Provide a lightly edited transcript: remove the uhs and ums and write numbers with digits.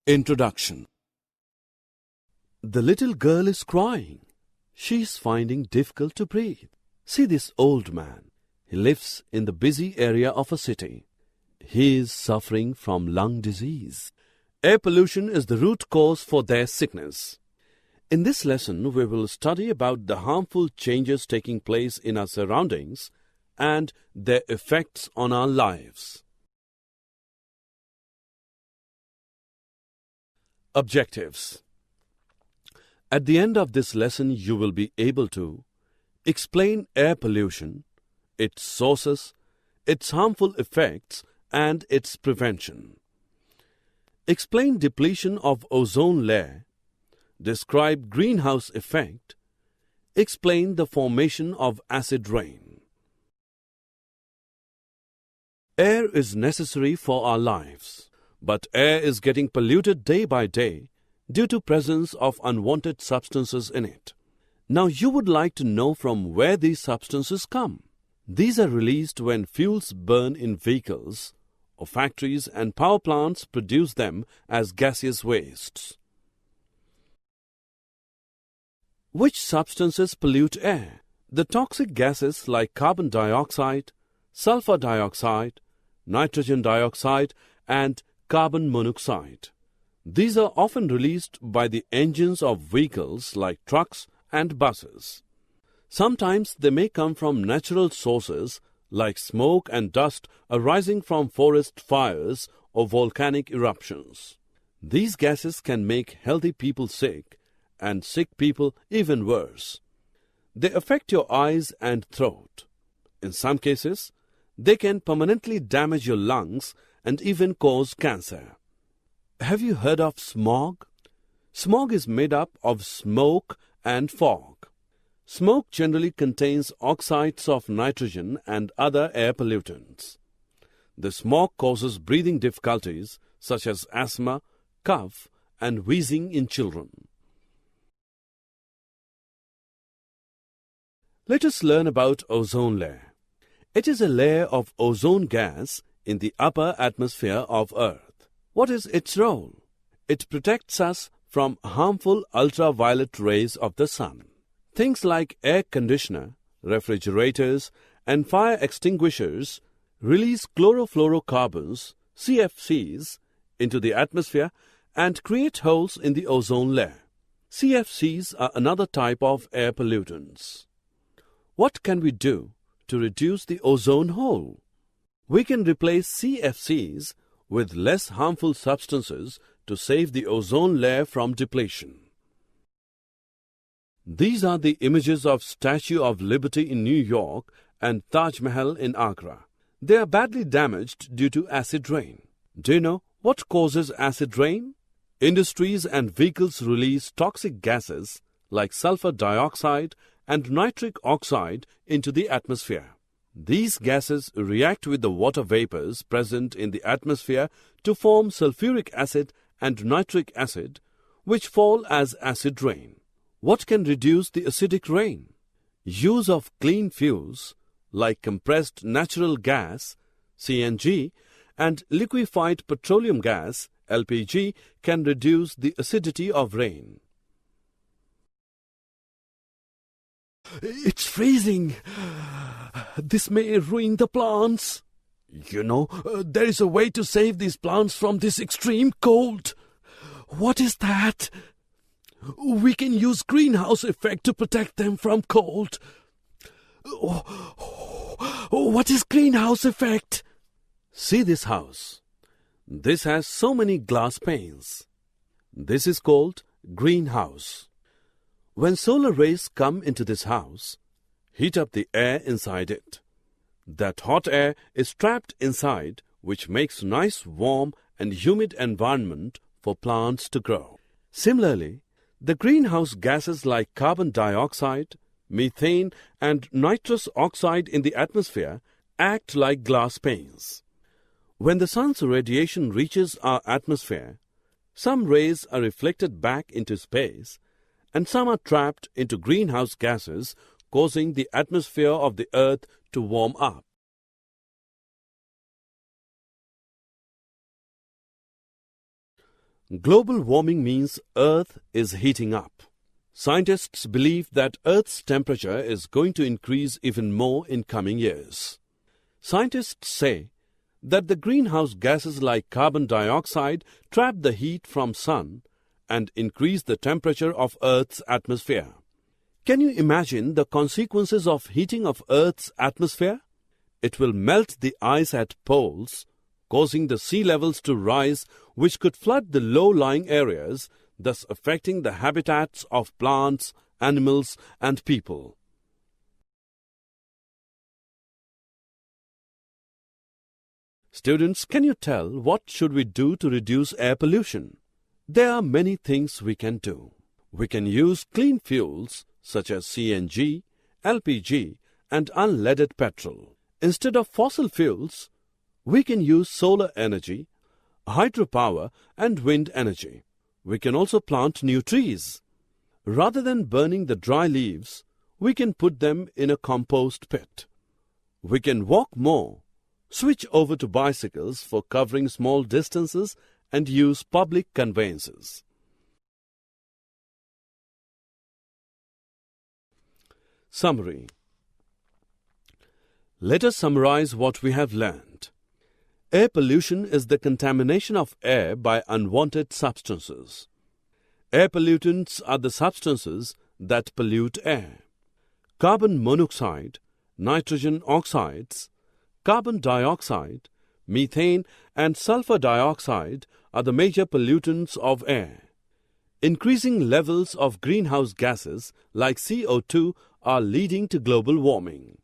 Introduction. The little girl is crying. She is finding difficult to breathe. See this old man. He lives in the busy area of a city. He is suffering from lung disease. Air pollution is the root cause for their sickness. In this lesson, we will study about the harmful changes taking place in our surroundings and their effects on our lives. Objectives. At the end of this lesson, you will be able to explain air pollution, its sources, its harmful effects, and its prevention. Explain depletion of ozone layer. Describe greenhouse effect. Explain the formation of acid rain. Air is necessary for our lives, but air is getting polluted day by day due to presence of unwanted substances in it. Now you would like to know from where these substances come. These are released when fuels burn in vehicles or factories and power plants produce them as gaseous wastes. Which substances pollute air? The toxic gases like carbon dioxide, sulfur dioxide, nitrogen dioxide, and carbon monoxide. These are often released by the engines of vehicles like trucks and buses. Sometimes they may come from natural sources like smoke and dust arising from forest fires or volcanic eruptions. These gases can make healthy people sick and sick people even worse. They affect your eyes and throat. In some cases, they can permanently damage your lungs and even cause cancer. Have you heard of smog? Smog is made up of smoke and fog. Smoke generally contains oxides of nitrogen and other air pollutants. The smog causes breathing difficulties such as asthma, cough, and wheezing in children. Let us learn about ozone layer. It is a layer of ozone gas in the upper atmosphere of Earth. What is its role? It protects us from harmful ultraviolet rays of the sun. Things like air conditioner, refrigerators, and fire extinguishers release chlorofluorocarbons, CFCs, into the atmosphere and create holes in the ozone layer. CFCs are another type of air pollutants. What can we do to reduce the ozone hole? We can replace CFCs with less harmful substances to save the ozone layer from depletion. These are the images of Statue of Liberty in New York and Taj Mahal in Agra. They are badly damaged due to acid rain. Do you know what causes acid rain? Industries and vehicles release toxic gases like sulfur dioxide and nitric oxide into the atmosphere. These gases react with the water vapors present in the atmosphere to form sulfuric acid and nitric acid, which fall as acid rain. What can reduce the acidic rain? Use of clean fuels like compressed natural gas, CNG, and liquefied petroleum gas, LPG, can reduce the acidity of rain. It's freezing. This may ruin the plants. You know, there is a way to save these plants from this extreme cold. What is that? We can use greenhouse effect to protect them from cold. What is greenhouse effect? See this house. This has so many glass panes. This is called greenhouse. When solar rays come into this house, heat up the air inside it. That hot air is trapped inside, which makes nice, warm, and humid environment for plants to grow. Similarly, the greenhouse gases like carbon dioxide, methane, and nitrous oxide in the atmosphere act like glass panes. When the sun's radiation reaches our atmosphere, some rays are reflected back into space, and some are trapped into greenhouse gases, causing the atmosphere of the Earth to warm up. Global warming means Earth is heating up. Scientists believe that Earth's temperature is going to increase even more in coming years. Scientists say that the greenhouse gases like carbon dioxide trap the heat from sun and increase the temperature of Earth's atmosphere. Can you imagine the consequences of heating of Earth's atmosphere? It will melt the ice at poles, causing the sea levels to rise, which could flood the low-lying areas, thus affecting the habitats of plants, animals, and people. Students, can you tell what should we do to reduce air pollution? There are many things we can do. We can use clean fuels such as CNG, LPG, and unleaded petrol. Instead of fossil fuels, we can use solar energy, hydropower, and wind energy. We can also plant new trees. Rather than burning the dry leaves, we can put them in a compost pit. We can walk more, switch over to bicycles for covering small distances, and use public conveyances. Summary. Let us summarize what we have learned. Air pollution is the contamination of air by unwanted substances. Air pollutants are the substances that pollute air. Carbon monoxide, nitrogen oxides, carbon dioxide, methane, and sulfur dioxide are the major pollutants of air. Increasing levels of greenhouse gases like CO2 are leading to global warming.